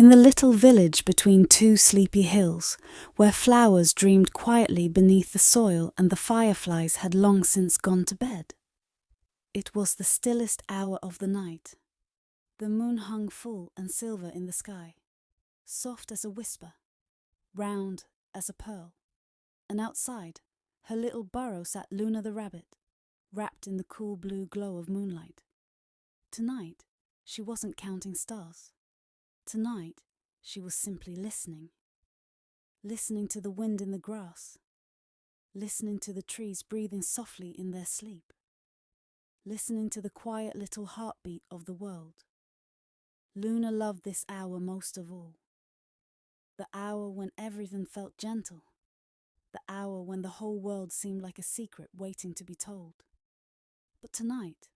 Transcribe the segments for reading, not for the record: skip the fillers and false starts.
In the little village between two sleepy hills, where flowers dreamed quietly beneath the soil and the fireflies had long since gone to bed. It was the stillest hour of the night. The moon hung full and silver in the sky, soft as a whisper, round as a pearl. And outside, her little burrow sat Luna the rabbit, wrapped in the cool blue glow of moonlight. Tonight, she wasn't counting stars. Tonight, she was simply listening. Listening to the wind in the grass. Listening to the trees breathing softly in their sleep. Listening to the quiet little heartbeat of the world. Luna loved this hour most of all. The hour when everything felt gentle. The hour when the whole world seemed like a secret waiting to be told. But tonight,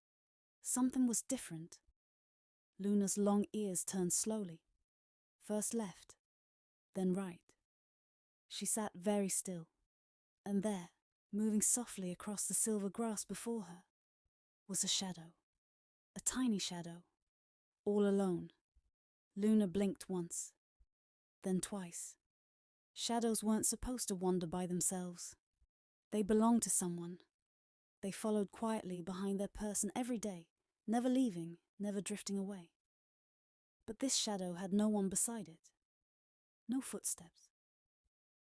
something was different. Luna's long ears turned slowly, first left, then right. She sat very still, and there, moving softly across the silver grass before her, was a shadow, a tiny shadow, all alone. Luna blinked once, then twice. Shadows weren't supposed to wander by themselves. They belonged to someone. They followed quietly behind their person every day, never leaving, never drifting away. But this shadow had no one beside it. No footsteps.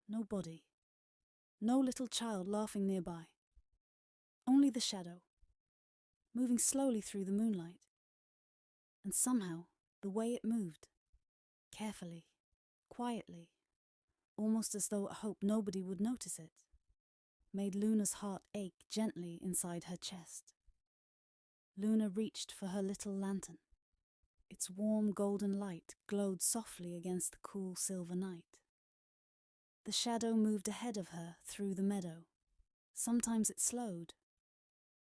No body. No little child laughing nearby. Only the shadow, moving slowly through the moonlight. And somehow, the way it moved, carefully, quietly, almost as though it hoped nobody would notice it, made Luna's heart ache gently inside her chest. Luna reached for her little lantern. Its warm golden light glowed softly against the cool silver night. The shadow moved ahead of her through the meadow. Sometimes it slowed.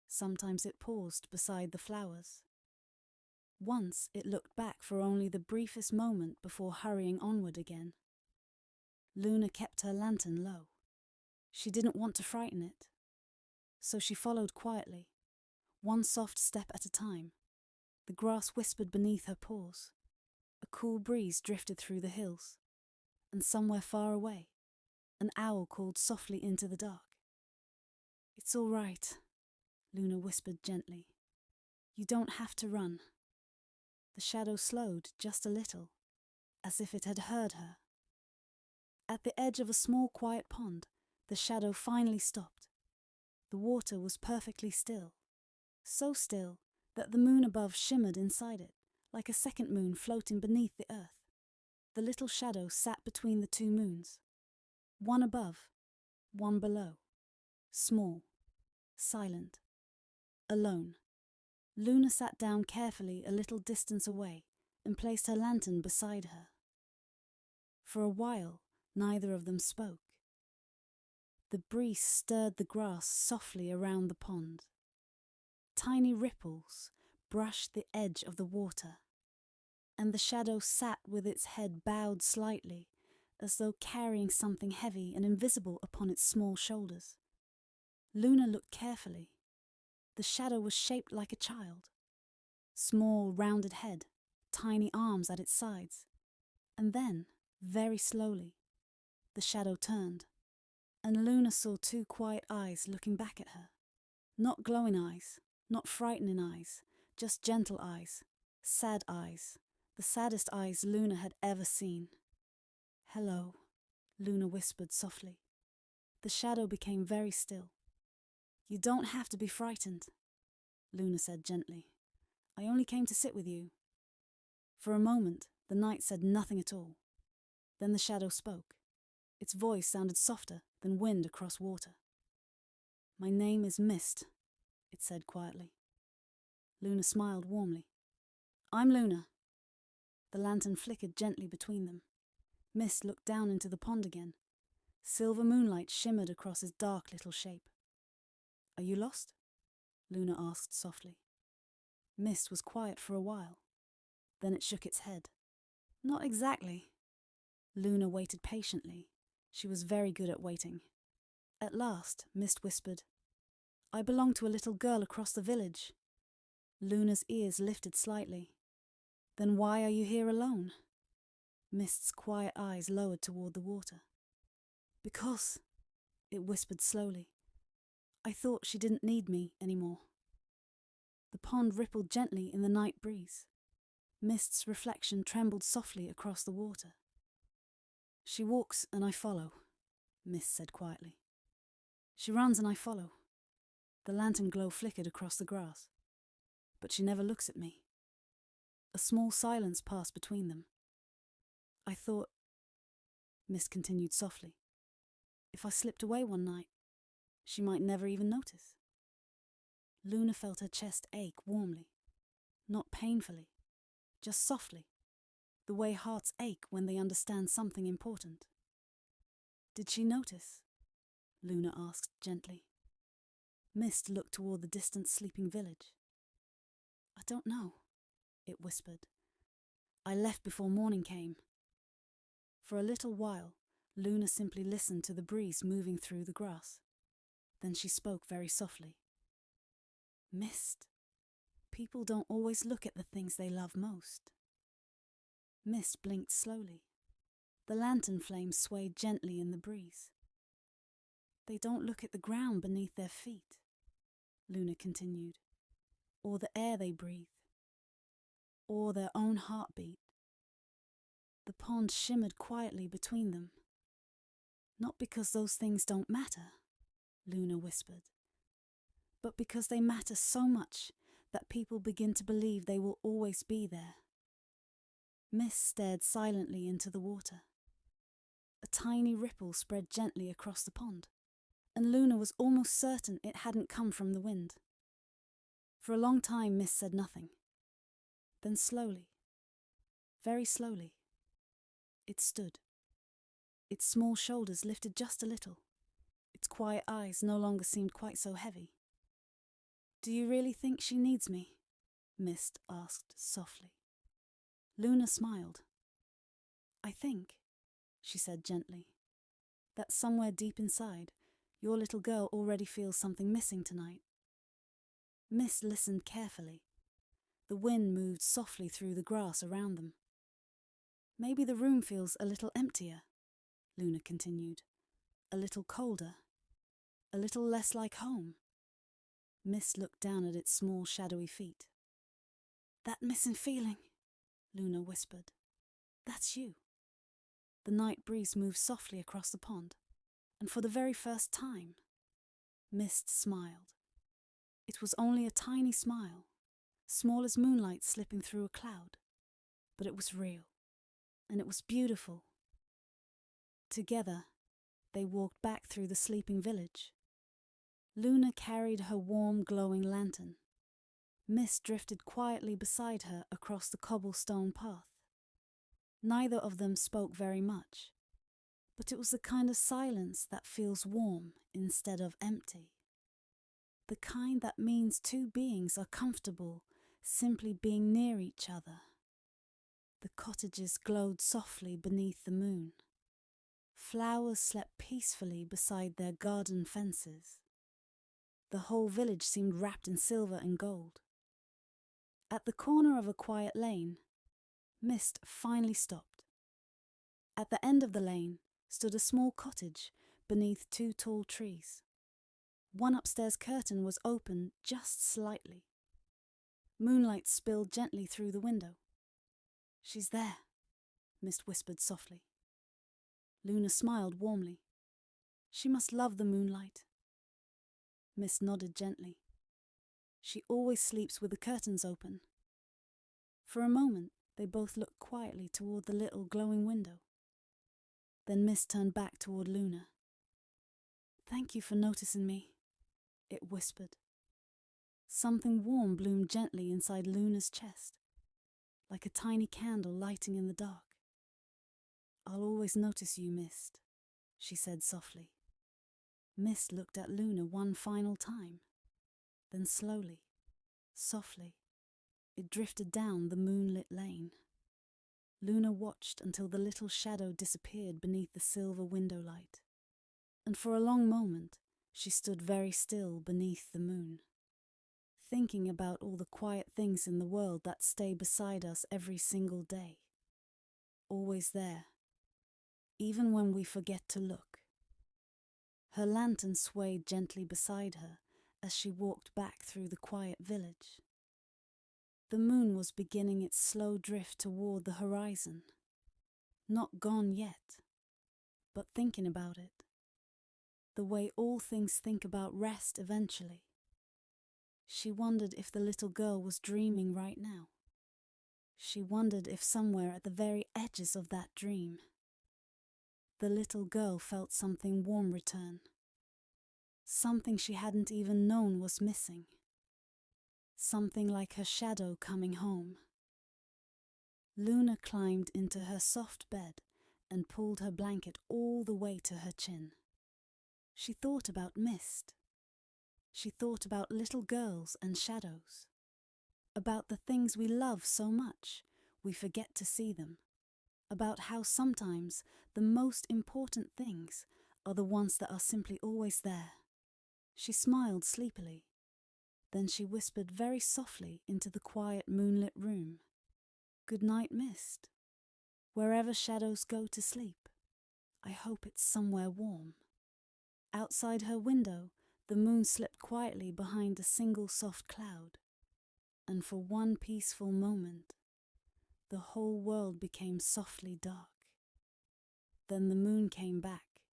Sometimes it paused beside the flowers. Once it looked back for only the briefest moment before hurrying onward again. Luna kept her lantern low. She didn't want to frighten it. So she followed quietly, one soft step at a time. The grass whispered beneath her paws. A cool breeze drifted through the hills. And somewhere far away, an owl called softly into the dark. "It's all right," Luna whispered gently. "You don't have to run." The shadow slowed just a little, as if it had heard her. At the edge of a small quiet pond, the shadow finally stopped. The water was perfectly still, so still that the moon above shimmered inside it, like a second moon floating beneath the earth. The little shadow sat between the two moons, one above, one below, small, silent, alone. Luna sat down carefully a little distance away and placed her lantern beside her. For a while, neither of them spoke. The breeze stirred the grass softly around the pond. Tiny ripples brushed the edge of the water, and the shadow sat with its head bowed slightly, as though carrying something heavy and invisible upon its small shoulders. Luna looked carefully. The shadow was shaped like a child. Small, rounded head, tiny arms at its sides. And then, very slowly, the shadow turned, and Luna saw two quiet eyes looking back at her. Not glowing eyes, not frightening eyes, just gentle eyes, sad eyes, the saddest eyes Luna had ever seen. "Hello," Luna whispered softly. The shadow became very still. "You don't have to be frightened," Luna said gently. "I only came to sit with you." For a moment, the night said nothing at all. Then the shadow spoke. Its voice sounded softer than wind across water. "My name is Mist," it said quietly. Luna smiled warmly. "I'm Luna." The lantern flickered gently between them. Mist looked down into the pond again. Silver moonlight shimmered across his dark little shape. "Are you lost?" Luna asked softly. Mist was quiet for a while. Then it shook its head. "Not exactly." Luna waited patiently. She was very good at waiting. At last, Mist whispered, "I belong to a little girl across the village." Luna's ears lifted slightly. "Then why are you here alone?" Mist's quiet eyes lowered toward the water. Because, it whispered slowly, I thought she didn't need me anymore. The pond rippled gently in the night breeze. Mist's reflection trembled softly across the water. She walks and I follow, Mist said quietly. She runs and I follow. The lantern glow flickered across the grass. But she never looks at me. A small silence passed between them. I thought, Mist continued softly, if I slipped away one night, she might never even notice. Luna felt her chest ache warmly, not painfully, just softly, the way hearts ache when they understand something important. Did she notice? Luna asked gently. Mist looked toward the distant sleeping village. I don't know, it whispered. I left before morning came. For a little while, Luna simply listened to the breeze moving through the grass. Then she spoke very softly. Mist, people don't always look at the things they love most. Mist blinked slowly. The lantern flame swayed gently in the breeze. They don't look at the ground beneath their feet, Luna continued, or the air they breathe, or their own heartbeat. The pond shimmered quietly between them. Not because those things don't matter, Luna whispered, but because they matter so much that people begin to believe they will always be there. Mist stared silently into the water. A tiny ripple spread gently across the pond, and Luna was almost certain it hadn't come from the wind. For a long time Mist said nothing. Then slowly, very slowly, it stood. Its small shoulders lifted just a little. Its quiet eyes no longer seemed quite so heavy. Do you really think she needs me? Mist asked softly. Luna smiled. I think, she said gently, that somewhere deep inside, your little girl already feels something missing tonight. Mist listened carefully. The wind moved softly through the grass around them. Maybe the room feels a little emptier, Luna continued. A little colder. A little less like home. Mist looked down at its small shadowy feet. That missing feeling, Luna whispered. That's you. The night breeze moved softly across the pond, and for the very first time, Mist smiled. It was only a tiny smile, small as moonlight slipping through a cloud, but it was real, and it was beautiful. Together, they walked back through the sleeping village. Luna carried her warm, glowing lantern. Mist drifted quietly beside her across the cobblestone path. Neither of them spoke very much, but it was the kind of silence that feels warm instead of empty. The kind that means two beings are comfortable simply being near each other. The cottages glowed softly beneath the moon. Flowers slept peacefully beside their garden fences. The whole village seemed wrapped in silver and gold. At the corner of a quiet lane, Mist finally stopped. At the end of the lane stood a small cottage beneath two tall trees. One upstairs curtain was open just slightly. Moonlight spilled gently through the window. She's there, Mist whispered softly. Luna smiled warmly. She must love the moonlight. Mist nodded gently. She always sleeps with the curtains open. For a moment, they both looked quietly toward the little glowing window. Then Mist turned back toward Luna. Thank you for noticing me, it whispered. Something warm bloomed gently inside Luna's chest, like a tiny candle lighting in the dark. I'll always notice you, Mist, she said softly. Mist looked at Luna one final time. Then slowly, softly, it drifted down the moonlit lane. Luna watched until the little shadow disappeared beneath the silver window light. And for a long moment, she stood very still beneath the moon, thinking about all the quiet things in the world that stay beside us every single day. always there, even when we forget to look. Her lantern swayed gently beside her as she walked back through the quiet village. The moon was beginning its slow drift toward the horizon. Not gone yet, but thinking about it. The way all things think about rest eventually. She wondered if the little girl was dreaming right now. She wondered if somewhere at the very edges of that dream, the little girl felt something warm return. Something she hadn't even known was missing. Something like her shadow coming home. Luna climbed into her soft bed and pulled her blanket all the way to her chin. She thought about mist. She thought about little girls and shadows. About the things we love so much, we forget to see them. About how sometimes the most important things are the ones that are simply always there. She smiled sleepily. Then she whispered very softly into the quiet moonlit room. "Good night, mist. Wherever shadows go to sleep, I hope it's somewhere warm." Outside her window, the moon slipped quietly behind a single soft cloud. And for one peaceful moment, the whole world became softly dark. Then the moon came back,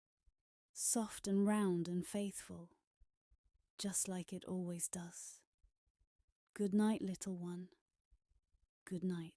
soft and round and faithful, just like it always does. Good night, little one. Good night.